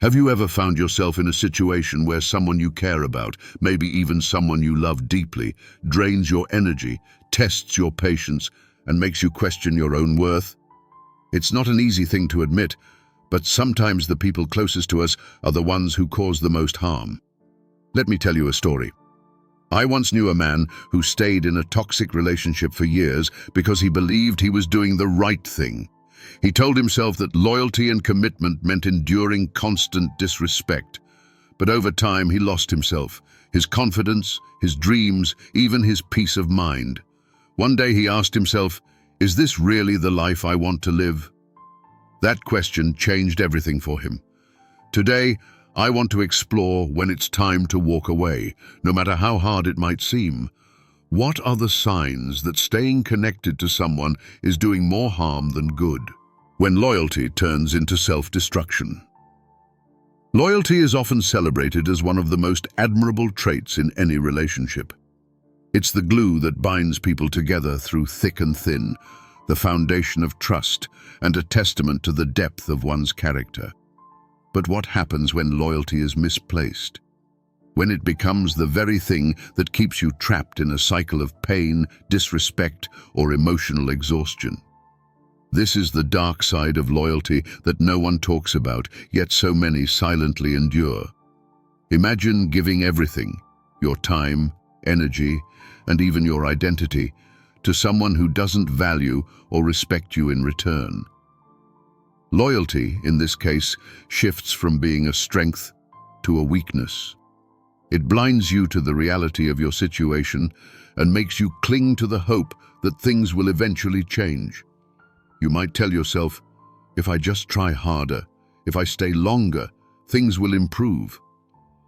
Have you ever found yourself in a situation where someone you care about, maybe even someone you love deeply, drains your energy, tests your patience, and makes you question your own worth? It's not an easy thing to admit, but sometimes the people closest to us are the ones who cause the most harm. Let me tell you a story. I once knew a man who stayed in a toxic relationship for years because he believed he was doing the right thing. He told himself that loyalty and commitment meant enduring constant disrespect. But over time, he lost himself, his confidence, his dreams, even his peace of mind. One day he asked himself, "Is this really the life I want to live?" That question changed everything for him. Today, I want to explore when it's time to walk away, no matter how hard it might seem. What are the signs that staying connected to someone is doing more harm than good? When loyalty turns into self-destruction. Loyalty is often celebrated as one of the most admirable traits in any relationship. It's the glue that binds people together through thick and thin, the foundation of trust, and a testament to the depth of one's character. But what happens when loyalty is misplaced? When it becomes the very thing that keeps you trapped in a cycle of pain, disrespect, or emotional exhaustion. This is the dark side of loyalty that no one talks about, yet so many silently endure. Imagine giving everything, your time, energy, and even your identity, to someone who doesn't value or respect you in return. Loyalty, in this case, shifts from being a strength to a weakness. It blinds you to the reality of your situation and makes you cling to the hope that things will eventually change. You might tell yourself, if I just try harder, if I stay longer, things will improve.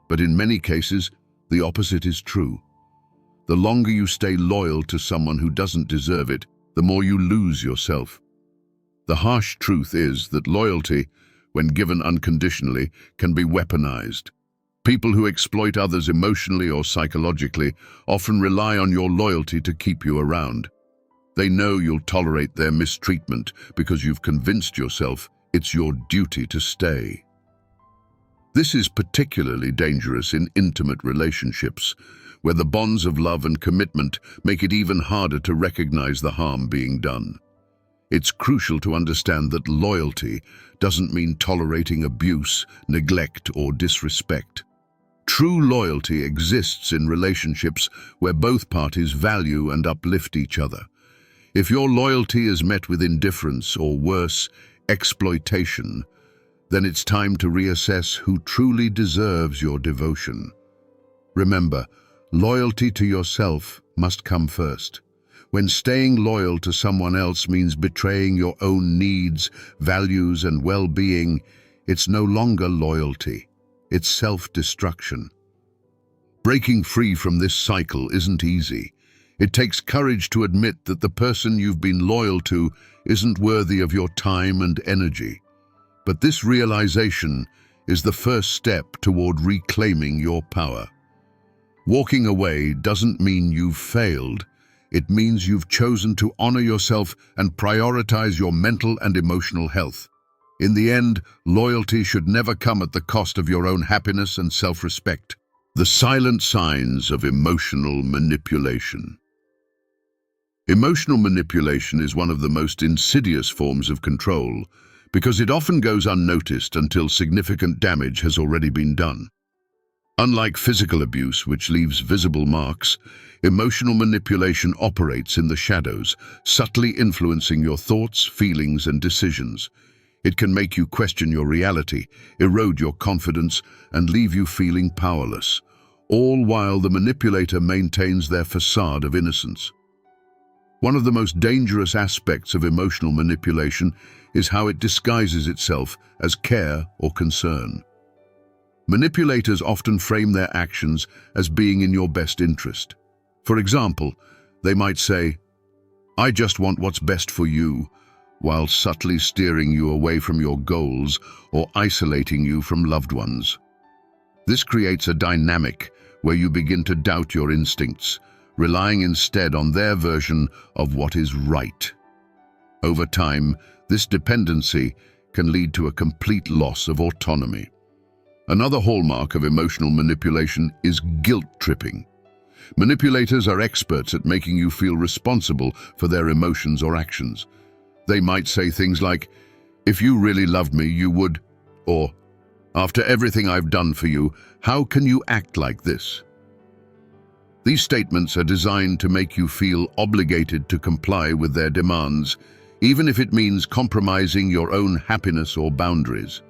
But in many cases, the opposite is true. The longer you stay loyal to someone who doesn't deserve it, the more you lose yourself. The harsh truth is that loyalty, when given unconditionally, can be weaponized. People who exploit others emotionally or psychologically often rely on your loyalty to keep you around. They know you'll tolerate their mistreatment because you've convinced yourself it's your duty to stay. This is particularly dangerous in intimate relationships, where the bonds of love and commitment make it even harder to recognize the harm being done. It's crucial to understand that loyalty doesn't mean tolerating abuse, neglect, or disrespect. True loyalty exists in relationships where both parties value and uplift each other. If your loyalty is met with indifference or worse, exploitation, then it's time to reassess who truly deserves your devotion. Remember, loyalty to yourself must come first. When staying loyal to someone else means betraying your own needs, values, and well-being, it's no longer loyalty. It's self-destruction. Breaking free from this cycle isn't easy. It takes courage to admit that the person you've been loyal to isn't worthy of your time and energy. But this realization is the first step toward reclaiming your power. Walking away doesn't mean you've failed. It means you've chosen to honor yourself and prioritize your mental and emotional health. In the end, loyalty should never come at the cost of your own happiness and self-respect. The silent signs of emotional manipulation. Emotional manipulation is one of the most insidious forms of control because it often goes unnoticed until significant damage has already been done. Unlike physical abuse, which leaves visible marks, emotional manipulation operates in the shadows, subtly influencing your thoughts, feelings, and decisions. It can make you question your reality, erode your confidence, and leave you feeling powerless, all while the manipulator maintains their facade of innocence. One of the most dangerous aspects of emotional manipulation is how it disguises itself as care or concern. Manipulators often frame their actions as being in your best interest. For example, they might say, "I just want what's best for you," while subtly steering you away from your goals or isolating you from loved ones. This creates a dynamic where you begin to doubt your instincts, relying instead on their version of what is right. Over time, this dependency can lead to a complete loss of autonomy. Another hallmark of emotional manipulation is guilt tripping. Manipulators are experts at making you feel responsible for their emotions or actions. They might say things like, "If you really loved me, you would," or "After everything I've done for you, how can you act like this?" These statements are designed to make you feel obligated to comply with their demands, even if it means compromising your own happiness or boundaries.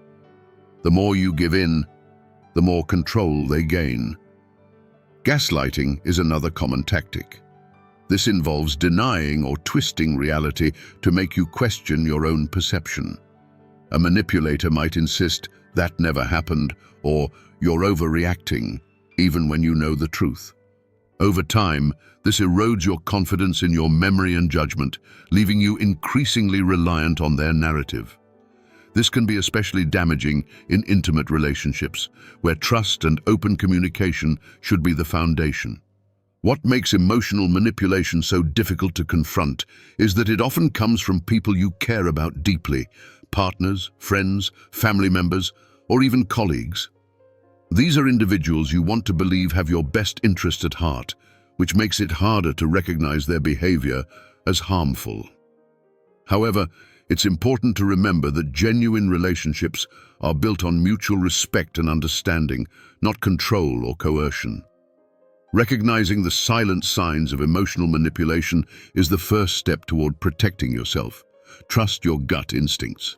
The more you give in, the more control they gain. Gaslighting is another common tactic. This involves denying or twisting reality to make you question your own perception. A manipulator might insist, "That never happened," or "You're overreacting," even when you know the truth. Over time, this erodes your confidence in your memory and judgment, leaving you increasingly reliant on their narrative. This can be especially damaging in intimate relationships, where trust and open communication should be the foundation. What makes emotional manipulation so difficult to confront is that it often comes from people you care about deeply: partners, friends, family members, or even colleagues. These are individuals you want to believe have your best interest at heart, which makes it harder to recognize their behavior as harmful. However, it's important to remember that genuine relationships are built on mutual respect and understanding, not control or coercion. Recognizing the silent signs of emotional manipulation is the first step toward protecting yourself. Trust your gut instincts.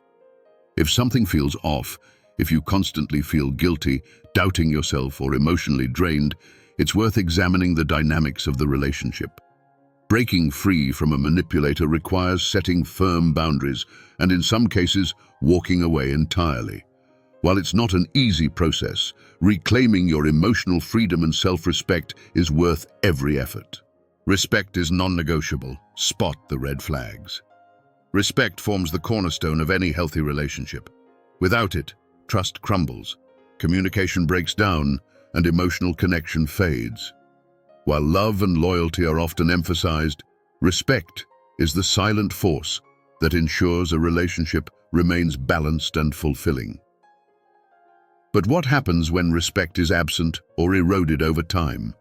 If something feels off, if you constantly feel guilty, doubting yourself, or emotionally drained, it's worth examining the dynamics of the relationship. Breaking free from a manipulator requires setting firm boundaries and, in some cases, walking away entirely. While it's not an easy process, reclaiming your emotional freedom and self-respect is worth every effort. Respect is non-negotiable. Spot the red flags. Respect forms the cornerstone of any healthy relationship. Without it, trust crumbles, communication breaks down, and emotional connection fades. While love and loyalty are often emphasized, respect is the silent force that ensures a relationship remains balanced and fulfilling. But what happens when respect is absent or eroded over time?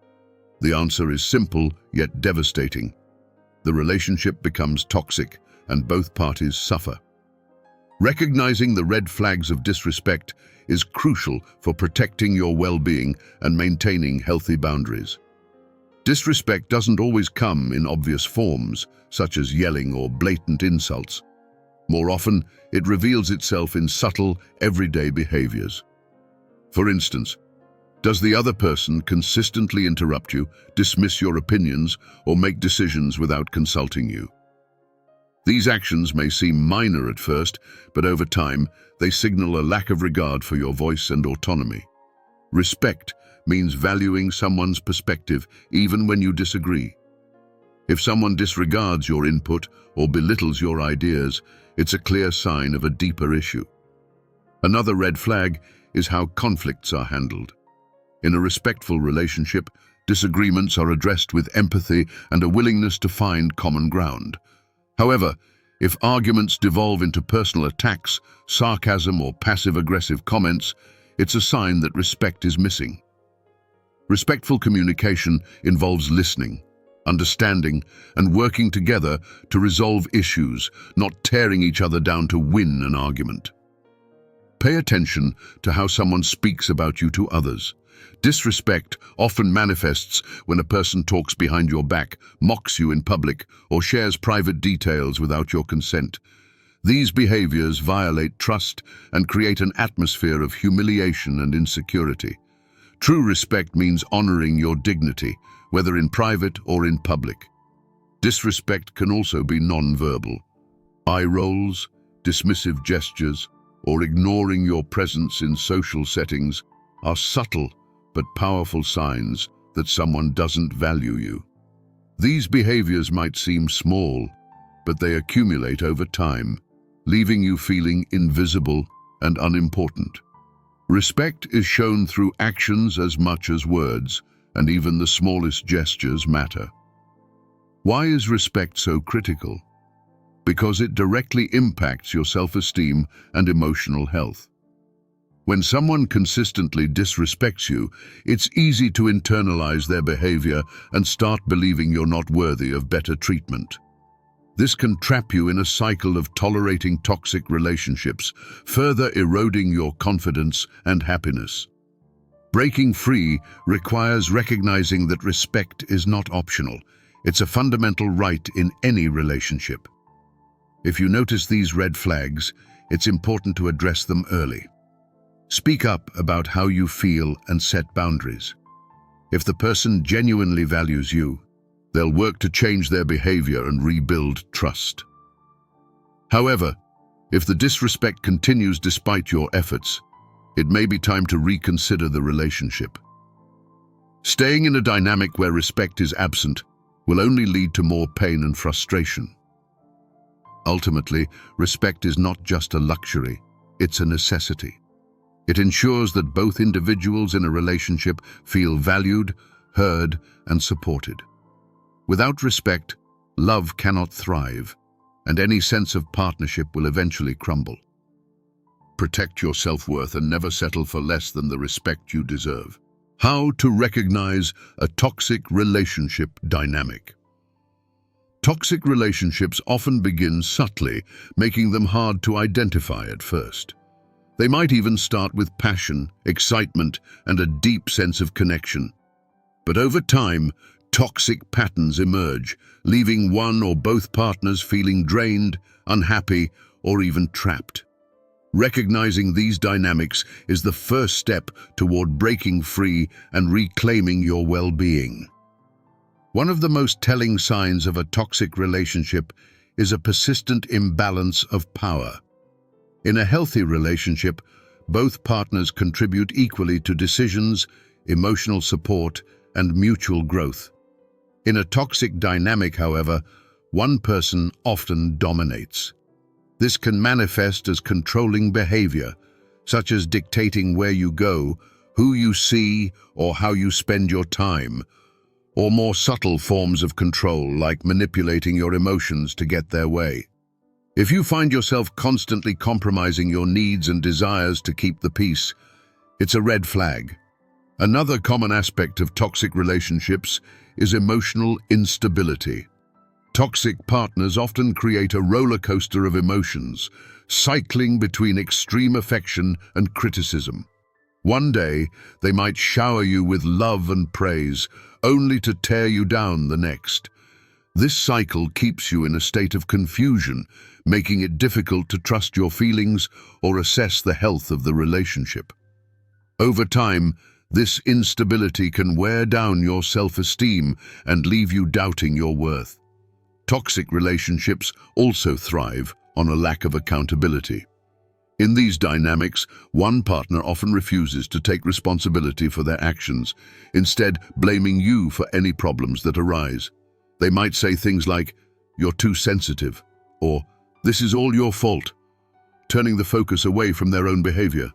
The answer is simple yet devastating. The relationship becomes toxic and both parties suffer. Recognizing the red flags of disrespect is crucial for protecting your well-being and maintaining healthy boundaries. Disrespect doesn't always come in obvious forms, such as yelling or blatant insults. More often, it reveals itself in subtle, everyday behaviors. For instance, does the other person consistently interrupt you, dismiss your opinions, or make decisions without consulting you? These actions may seem minor at first, but over time, they signal a lack of regard for your voice and autonomy. Respect means valuing someone's perspective even when you disagree. If someone disregards your input or belittles your ideas, it's a clear sign of a deeper issue. Another red flag is how conflicts are handled. In a respectful relationship, disagreements are addressed with empathy and a willingness to find common ground. However, if arguments devolve into personal attacks, sarcasm, or passive-aggressive comments, it's a sign that respect is missing. Respectful communication involves listening, understanding, and working together to resolve issues, not tearing each other down to win an argument. Pay attention to how someone speaks about you to others. Disrespect often manifests when a person talks behind your back, mocks you in public, or shares private details without your consent. These behaviors violate trust and create an atmosphere of humiliation and insecurity. True respect means honoring your dignity, whether in private or in public. Disrespect can also be non-verbal. Eye rolls, dismissive gestures, or ignoring your presence in social settings are subtle but powerful signs that someone doesn't value you. These behaviors might seem small, but they accumulate over time, leaving you feeling invisible and unimportant. Respect is shown through actions as much as words, and even the smallest gestures matter. Why is respect so critical? Because it directly impacts your self-esteem and emotional health. When someone consistently disrespects you, it's easy to internalize their behavior and start believing you're not worthy of better treatment. This can trap you in a cycle of tolerating toxic relationships, further eroding your confidence and happiness. Breaking free requires recognizing that respect is not optional. It's a fundamental right in any relationship. If you notice these red flags, it's important to address them early. Speak up about how you feel and set boundaries. If the person genuinely values you, they'll work to change their behavior and rebuild trust. However, if the disrespect continues despite your efforts, it may be time to reconsider the relationship. Staying in a dynamic where respect is absent will only lead to more pain and frustration. Ultimately, respect is not just a luxury, it's a necessity. It ensures that both individuals in a relationship feel valued, heard, and supported. Without respect, love cannot thrive, and any sense of partnership will eventually crumble. Protect your self-worth and never settle for less than the respect you deserve. How to recognize a toxic relationship dynamic. Toxic relationships often begin subtly, making them hard to identify at first. They might even start with passion, excitement, and a deep sense of connection. But over time, toxic patterns emerge, leaving one or both partners feeling drained, unhappy, or even trapped. Recognizing these dynamics is the first step toward breaking free and reclaiming your well-being. One of the most telling signs of a toxic relationship is a persistent imbalance of power. In a healthy relationship, both partners contribute equally to decisions, emotional support, and mutual growth. In a toxic dynamic, however, one person often dominates. This can manifest as controlling behavior, such as dictating where you go, who you see, or how you spend your time, or more subtle forms of control like manipulating your emotions to get their way. If you find yourself constantly compromising your needs and desires to keep the peace, it's a red flag. Another common aspect of toxic relationships is emotional instability. Toxic partners often create a roller coaster of emotions, cycling between extreme affection and criticism. One day, they might shower you with love and praise, only to tear you down the next. This cycle keeps you in a state of confusion, making it difficult to trust your feelings or assess the health of the relationship. Over time, this instability can wear down your self-esteem and leave you doubting your worth. Toxic relationships also thrive on a lack of accountability. In these dynamics, one partner often refuses to take responsibility for their actions, instead blaming you for any problems that arise. They might say things like, "You're too sensitive," or "This is all your fault," turning the focus away from their own behavior.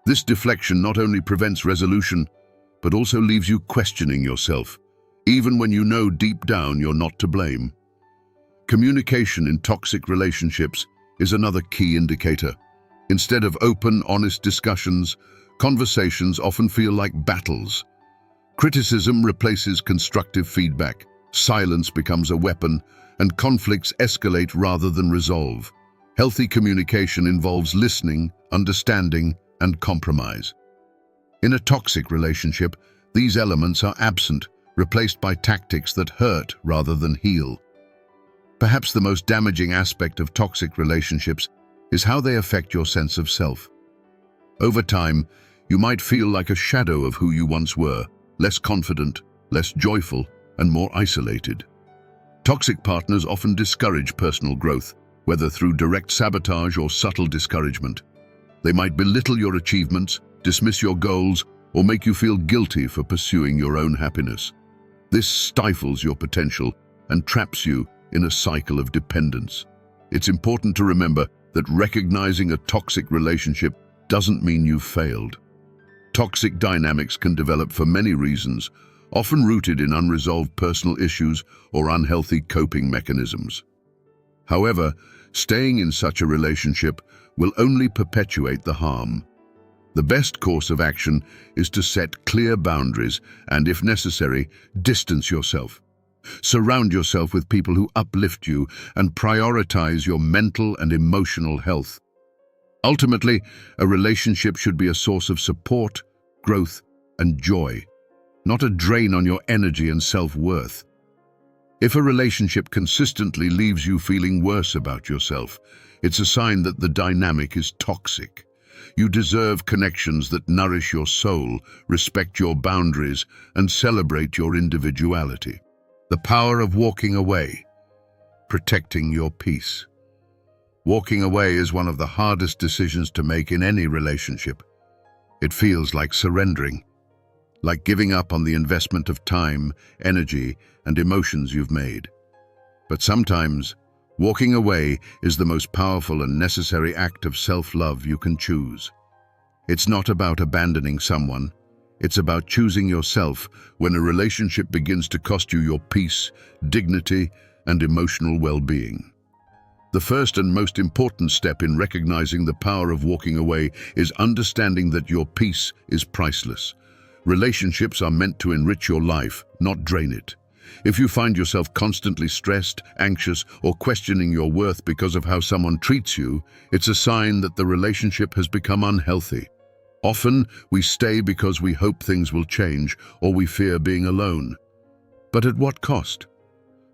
This deflection not only prevents resolution, but also leaves you questioning yourself, even when you know deep down you're not to blame. Communication in toxic relationships is another key indicator. Instead of open, honest discussions, conversations often feel like battles. Criticism replaces constructive feedback, silence becomes a weapon, and conflicts escalate rather than resolve. Healthy communication involves listening, understanding, and compromise. In a toxic relationship, these elements are absent, replaced by tactics that hurt rather than heal. Perhaps the most damaging aspect of toxic relationships is how they affect your sense of self. Over time, you might feel like a shadow of who you once were, less confident, less joyful, and more isolated. Toxic partners often discourage personal growth, whether through direct sabotage or subtle discouragement. They might belittle your achievements, dismiss your goals, or make you feel guilty for pursuing your own happiness. This stifles your potential and traps you in a cycle of dependence. It's important to remember that recognizing a toxic relationship doesn't mean you've failed. Toxic dynamics can develop for many reasons, often rooted in unresolved personal issues or unhealthy coping mechanisms. However, staying in such a relationship will only perpetuate the harm. The best course of action is to set clear boundaries and, if necessary, distance yourself. Surround yourself with people who uplift you and prioritize your mental and emotional health. Ultimately, a relationship should be a source of support, growth, and joy, not a drain on your energy and self-worth. If a relationship consistently leaves you feeling worse about yourself, it's a sign that the dynamic is toxic. You deserve connections that nourish your soul, respect your boundaries, and celebrate your individuality. The power of walking away, protecting your peace. Walking away is one of the hardest decisions to make in any relationship. It feels like surrendering, like giving up on the investment of time, energy, and emotions you've made. But sometimes, walking away is the most powerful and necessary act of self-love you can choose. It's not about abandoning someone. It's about choosing yourself when a relationship begins to cost you your peace, dignity, and emotional well-being. The first and most important step in recognizing the power of walking away is understanding that your peace is priceless. Relationships are meant to enrich your life, not drain it. If you find yourself constantly stressed, anxious, or questioning your worth because of how someone treats you, it's a sign that the relationship has become unhealthy. Often, we stay because we hope things will change or we fear being alone. But at what cost?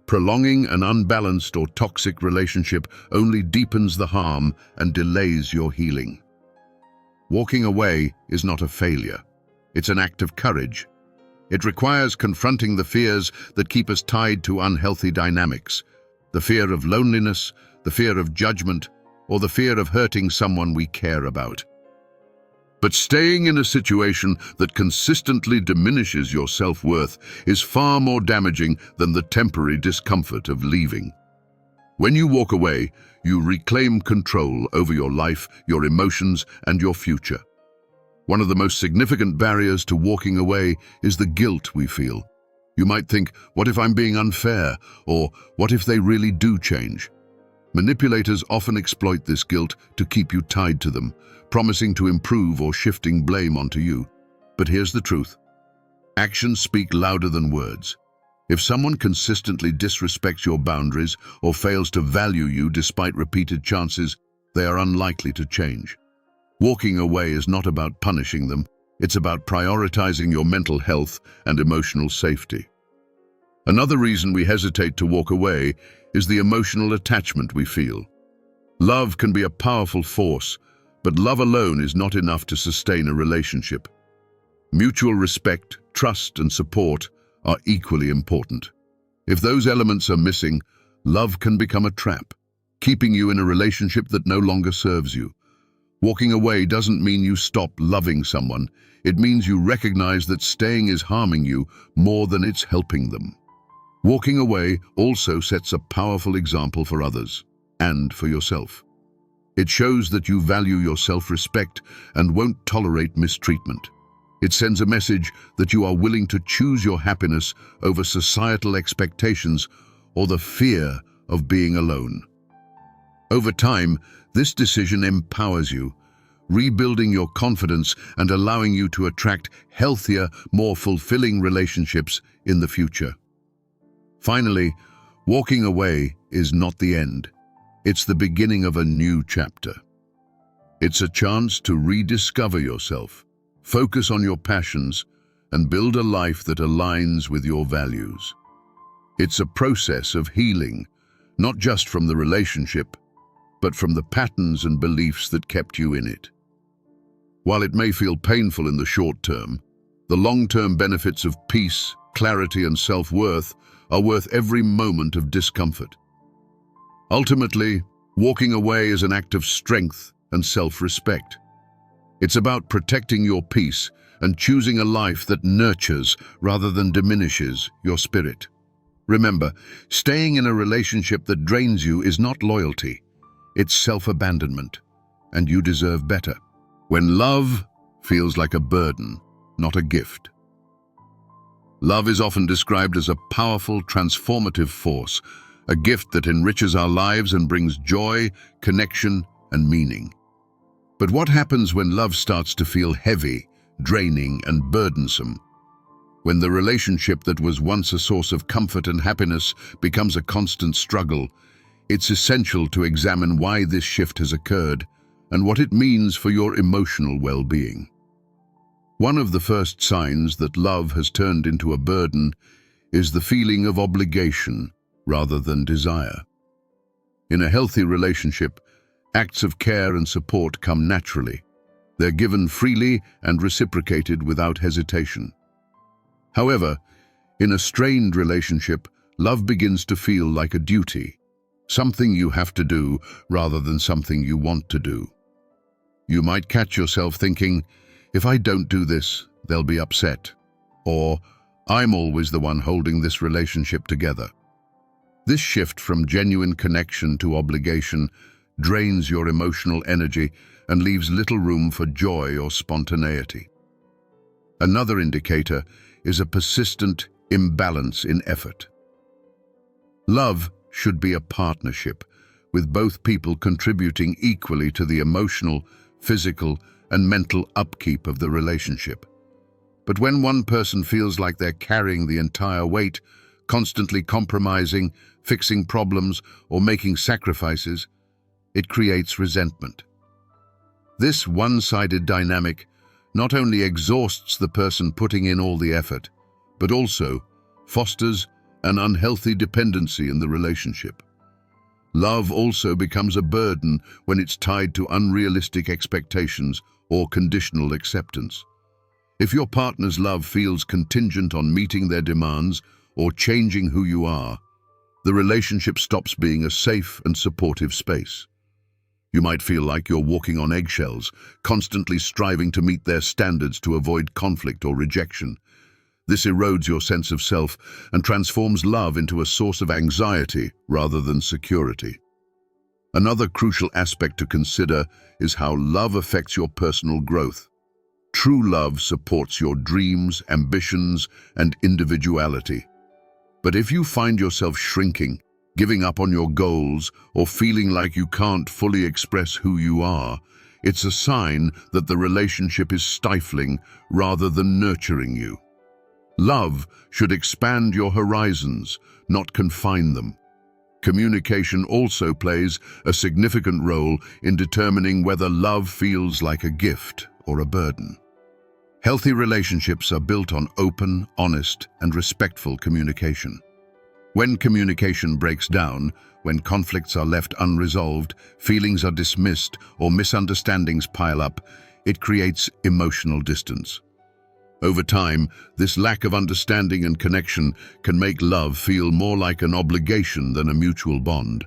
Prolonging an unbalanced or toxic relationship only deepens the harm and delays your healing. Walking away is not a failure. It's an act of courage. It requires confronting the fears that keep us tied to unhealthy dynamics, the fear of loneliness, the fear of judgment, or the fear of hurting someone we care about. But staying in a situation that consistently diminishes your self-worth is far more damaging than the temporary discomfort of leaving. When you walk away, you reclaim control over your life, your emotions, and your future. One of the most significant barriers to walking away is the guilt we feel. You might think, what if I'm being unfair? Or what if they really do change? Manipulators often exploit this guilt to keep you tied to them, promising to improve or shifting blame onto you. But here's the truth. Actions speak louder than words. If someone consistently disrespects your boundaries or fails to value you despite repeated chances, they are unlikely to change. Walking away is not about punishing them. It's about prioritizing your mental health and emotional safety. Another reason we hesitate to walk away is the emotional attachment we feel. Love can be a powerful force, but love alone is not enough to sustain a relationship. Mutual respect, trust, and support are equally important. If those elements are missing, love can become a trap, keeping you in a relationship that no longer serves you. Walking away doesn't mean you stop loving someone. It means you recognize that staying is harming you more than it's helping them. Walking away also sets a powerful example for others and for yourself. It shows that you value your self-respect and won't tolerate mistreatment. It sends a message that you are willing to choose your happiness over societal expectations or the fear of being alone. Over time, this decision empowers you, rebuilding your confidence and allowing you to attract healthier, more fulfilling relationships in the future. Finally, walking away is not the end. It's the beginning of a new chapter. It's a chance to rediscover yourself, focus on your passions, and build a life that aligns with your values. It's a process of healing, not just from the relationship, but from the patterns and beliefs that kept you in it. While it may feel painful in the short term, the long-term benefits of peace, clarity, and self-worth are worth every moment of discomfort. Ultimately, walking away is an act of strength and self-respect. It's about protecting your peace and choosing a life that nurtures rather than diminishes your spirit. Remember, staying in a relationship that drains you is not loyalty. It's self-abandonment, and you deserve better. When love feels like a burden, not a gift. Love is often described as a powerful, transformative force, a gift that enriches our lives and brings joy, connection, and meaning. But what happens when love starts to feel heavy, draining, and burdensome? When the relationship that was once a source of comfort and happiness becomes a constant struggle, it's essential to examine why this shift has occurred and what it means for your emotional well-being. One of the first signs that love has turned into a burden is the feeling of obligation rather than desire. In a healthy relationship, acts of care and support come naturally. They're given freely and reciprocated without hesitation. However, in a strained relationship, love begins to feel like a duty, something you have to do rather than something you want to do. You might catch yourself thinking, if I don't do this, they'll be upset, or I'm always the one holding this relationship together. This shift from genuine connection to obligation drains your emotional energy and leaves little room for joy or spontaneity. Another indicator is a persistent imbalance in effort. Love should be a partnership, with both people contributing equally to the emotional, physical, and mental upkeep of the relationship. But when one person feels like they're carrying the entire weight, constantly compromising, fixing problems, or making sacrifices, it creates resentment. This one-sided dynamic not only exhausts the person putting in all the effort, but also fosters an unhealthy dependency in the relationship. Love also becomes a burden when it's tied to unrealistic expectations or conditional acceptance. If your partner's love feels contingent on meeting their demands or changing who you are, the relationship stops being a safe and supportive space. You might feel like you're walking on eggshells, constantly striving to meet their standards to avoid conflict or rejection. This erodes your sense of self and transforms love into a source of anxiety rather than security. Another crucial aspect to consider is how love affects your personal growth. True love supports your dreams, ambitions, and individuality. But if you find yourself shrinking, giving up on your goals, or feeling like you can't fully express who you are, it's a sign that the relationship is stifling rather than nurturing you. Love should expand your horizons, not confine them. Communication also plays a significant role in determining whether love feels like a gift or a burden. Healthy relationships are built on open, honest, and respectful communication. When communication breaks down, when conflicts are left unresolved, feelings are dismissed, or misunderstandings pile up, it creates emotional distance. Over time, this lack of understanding and connection can make love feel more like an obligation than a mutual bond.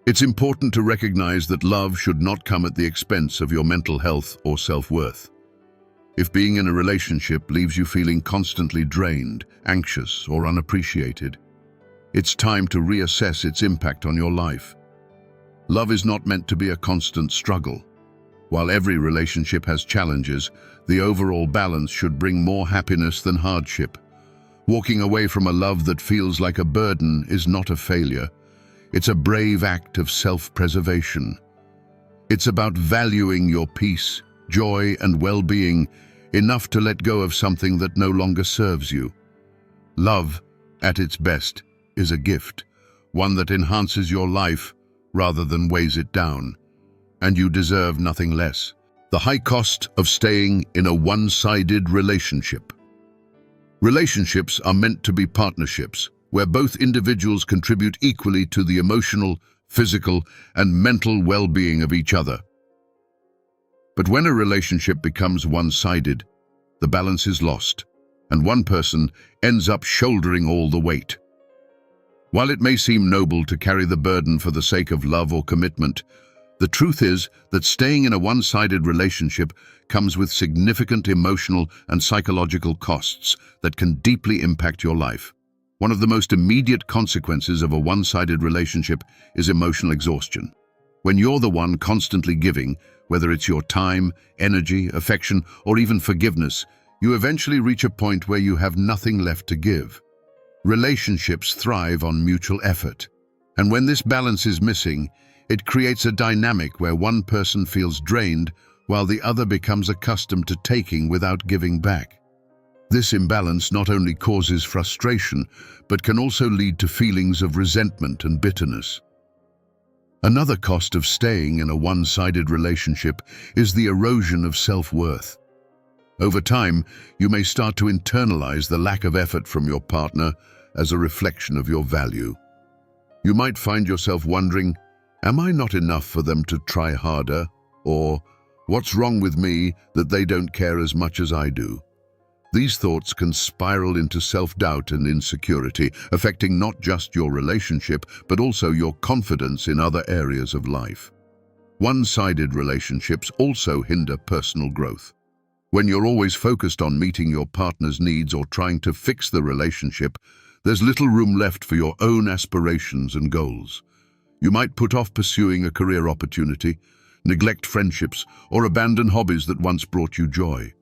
It's important to recognize that love should not come at the expense of your mental health or self-worth. If being in a relationship leaves you feeling constantly drained, anxious, or unappreciated, it's time to reassess its impact on your life. Love is not meant to be a constant struggle. While every relationship has challenges, the overall balance should bring more happiness than hardship. Walking away from a love that feels like a burden is not a failure. It's a brave act of self-preservation. It's about valuing your peace, joy, and well-being enough to let go of something that no longer serves you. Love, at its best, is a gift, one that enhances your life rather than weighs it down. And you deserve nothing less. The high cost of staying in a one-sided relationship. Relationships are meant to be partnerships, where both individuals contribute equally to the emotional, physical, and mental well-being of each other. But when a relationship becomes one-sided, the balance is lost, and one person ends up shouldering all the weight. While it may seem noble to carry the burden for the sake of love or commitment, the truth is that staying in a one-sided relationship comes with significant emotional and psychological costs that can deeply impact your life. One of the most immediate consequences of a one-sided relationship is emotional exhaustion. When you're the one constantly giving, whether it's your time, energy, affection, or even forgiveness, you eventually reach a point where you have nothing left to give. Relationships thrive on mutual effort, and when this balance is missing, it creates a dynamic where one person feels drained while the other becomes accustomed to taking without giving back. This imbalance not only causes frustration, but can also lead to feelings of resentment and bitterness. Another cost of staying in a one-sided relationship is the erosion of self-worth. Over time, you may start to internalize the lack of effort from your partner as a reflection of your value. You might find yourself wondering, am I not enough for them to try harder? Or, what's wrong with me that they don't care as much as I do? These thoughts can spiral into self-doubt and insecurity, affecting not just your relationship, but also your confidence in other areas of life. One-sided relationships also hinder personal growth. When you're always focused on meeting your partner's needs or trying to fix the relationship, there's little room left for your own aspirations and goals. You might put off pursuing a career opportunity, neglect friendships, or abandon hobbies that once brought you joy.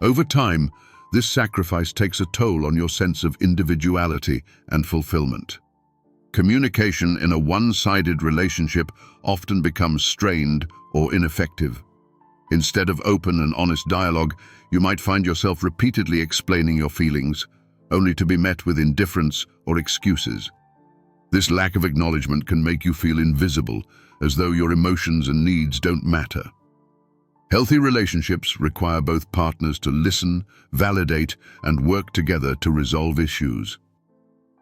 Over time, this sacrifice takes a toll on your sense of individuality and fulfillment. Communication in a one-sided relationship often becomes strained or ineffective. Instead of open and honest dialogue, you might find yourself repeatedly explaining your feelings, only to be met with indifference or excuses. This lack of acknowledgement can make you feel invisible, as though your emotions and needs don't matter. Healthy relationships require both partners to listen, validate, and work together to resolve issues.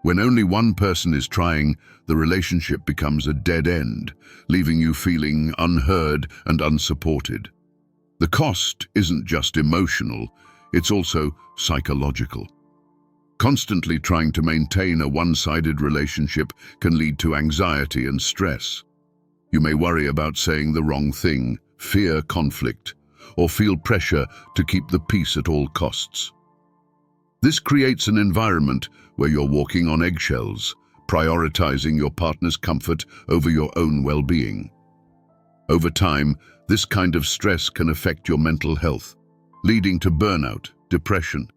When only one person is trying, the relationship becomes a dead end, leaving you feeling unheard and unsupported. The cost isn't just emotional, it's also psychological. Constantly trying to maintain a one-sided relationship can lead to anxiety and stress. You may worry about saying the wrong thing, fear conflict, or feel pressure to keep the peace at all costs. This creates an environment where you're walking on eggshells, prioritizing your partner's comfort over your own well-being. Over time, this kind of stress can affect your mental health, leading to burnout, depression,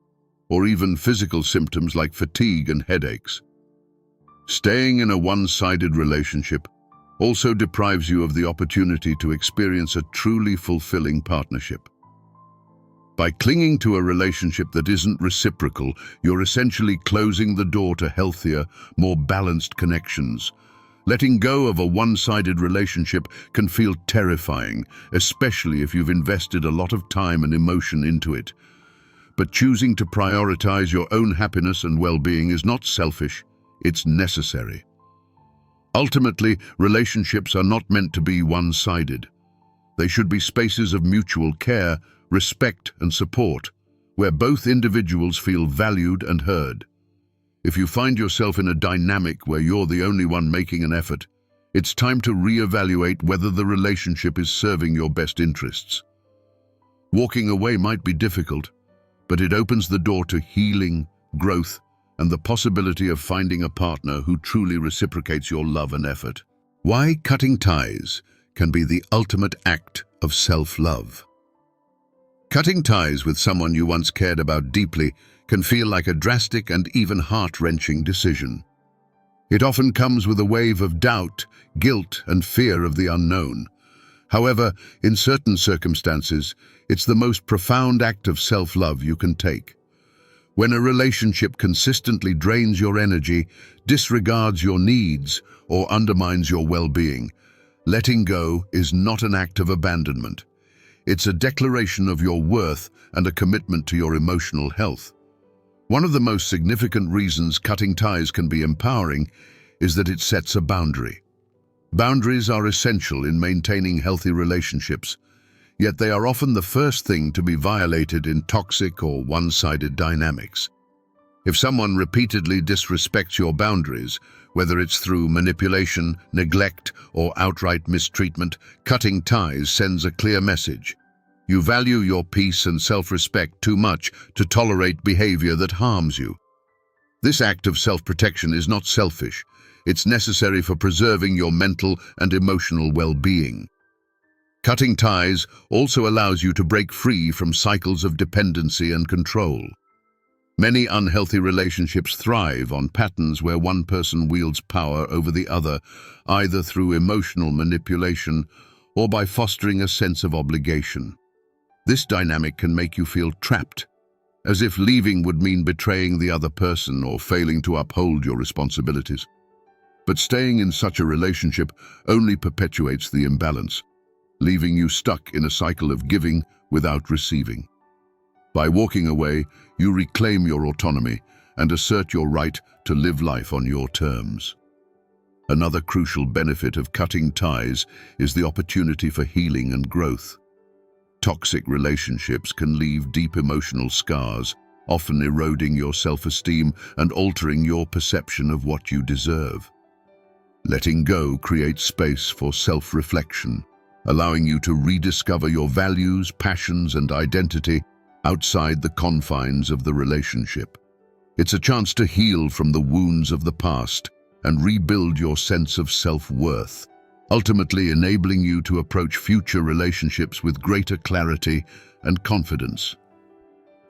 or even physical symptoms like fatigue and headaches. Staying in a one-sided relationship also deprives you of the opportunity to experience a truly fulfilling partnership. By clinging to a relationship that isn't reciprocal, you're essentially closing the door to healthier, more balanced connections. Letting go of a one-sided relationship can feel terrifying, especially if you've invested a lot of time and emotion into it. But choosing to prioritize your own happiness and well-being is not selfish, it's necessary. Ultimately, relationships are not meant to be one-sided. They should be spaces of mutual care, respect, and support, where both individuals feel valued and heard. If you find yourself in a dynamic where you're the only one making an effort, it's time to reevaluate whether the relationship is serving your best interests. Walking away might be difficult, but it opens the door to healing, growth, and the possibility of finding a partner who truly reciprocates your love and effort. Why cutting ties can be the ultimate act of self-love. Cutting ties with someone you once cared about deeply can feel like a drastic and even heart-wrenching decision. It often comes with a wave of doubt, guilt, and fear of the unknown. However, in certain circumstances, it's the most profound act of self-love you can take. When a relationship consistently drains your energy, disregards your needs, or undermines your well-being, letting go is not an act of abandonment. It's a declaration of your worth and a commitment to your emotional health. One of the most significant reasons cutting ties can be empowering is that it sets a boundary. Boundaries are essential in maintaining healthy relationships, yet they are often the first thing to be violated in toxic or one-sided dynamics. If someone repeatedly disrespects your boundaries, whether it's through manipulation, neglect, or outright mistreatment, cutting ties sends a clear message. You value your peace and self-respect too much to tolerate behavior that harms you. This act of self-protection is not selfish. It's necessary for preserving your mental and emotional well-being. Cutting ties also allows you to break free from cycles of dependency and control. Many unhealthy relationships thrive on patterns where one person wields power over the other, either through emotional manipulation or by fostering a sense of obligation. This dynamic can make you feel trapped, as if leaving would mean betraying the other person or failing to uphold your responsibilities. But staying in such a relationship only perpetuates the imbalance, leaving you stuck in a cycle of giving without receiving. By walking away, you reclaim your autonomy and assert your right to live life on your terms. Another crucial benefit of cutting ties is the opportunity for healing and growth. Toxic relationships can leave deep emotional scars, often eroding your self-esteem and altering your perception of what you deserve. Letting go creates space for self-reflection, allowing you to rediscover your values, passions, and identity outside the confines of the relationship. It's a chance to heal from the wounds of the past and rebuild your sense of self-worth, ultimately enabling you to approach future relationships with greater clarity and confidence.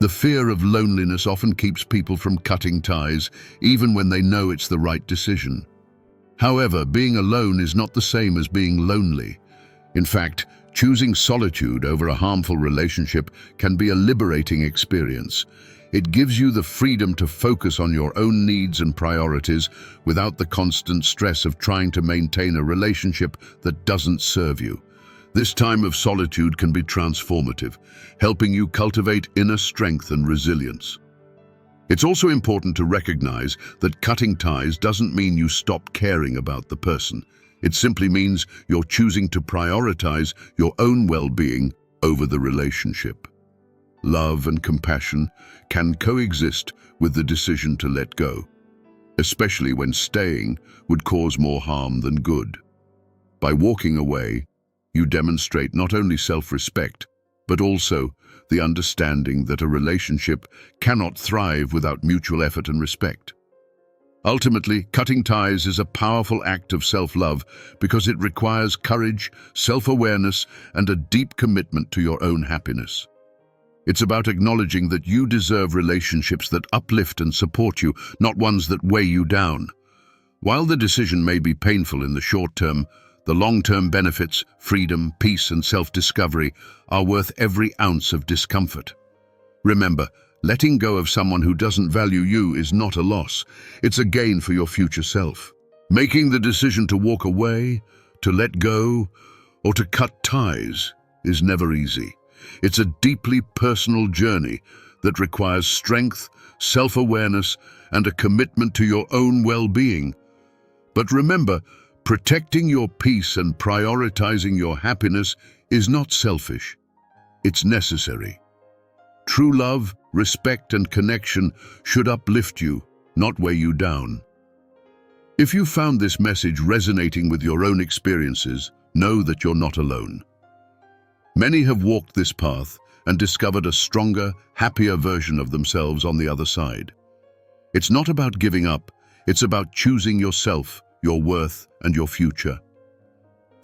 The fear of loneliness often keeps people from cutting ties, even when they know it's the right decision. However, being alone is not the same as being lonely. In fact, choosing solitude over a harmful relationship can be a liberating experience. It gives you the freedom to focus on your own needs and priorities without the constant stress of trying to maintain a relationship that doesn't serve you. This time of solitude can be transformative, helping you cultivate inner strength and resilience. It's also important to recognize that cutting ties doesn't mean you stop caring about the person. It simply means you're choosing to prioritize your own well-being over the relationship. Love and compassion can coexist with the decision to let go, especially when staying would cause more harm than good. By walking away, you demonstrate not only self-respect, but also the understanding that a relationship cannot thrive without mutual effort and respect. Ultimately, cutting ties is a powerful act of self-love because it requires courage, self-awareness, and a deep commitment to your own happiness. It's about acknowledging that you deserve relationships that uplift and support you, not ones that weigh you down. While the decision may be painful in the short term, the long-term benefits, freedom, peace, and self-discovery are worth every ounce of discomfort. Remember, letting go of someone who doesn't value you is not a loss. It's a gain for your future self. Making the decision to walk away, to let go, or to cut ties is never easy. It's a deeply personal journey that requires strength, self-awareness, and a commitment to your own well-being. But remember, protecting your peace and prioritizing your happiness is not selfish. It's necessary. True love, respect, and connection should uplift you, not weigh you down. If you found this message resonating with your own experiences, know that you're not alone. Many have walked this path and discovered a stronger, happier version of themselves on the other side. It's not about giving up, it's about choosing yourself, your worth, and your future.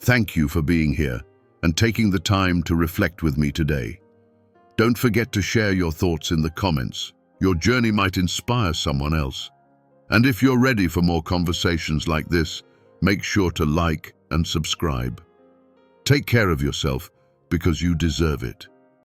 Thank you for being here and taking the time to reflect with me today. Don't forget to share your thoughts in the comments. Your journey might inspire someone else. And if you're ready for more conversations like this, make sure to like and subscribe. Take care of yourself because you deserve it.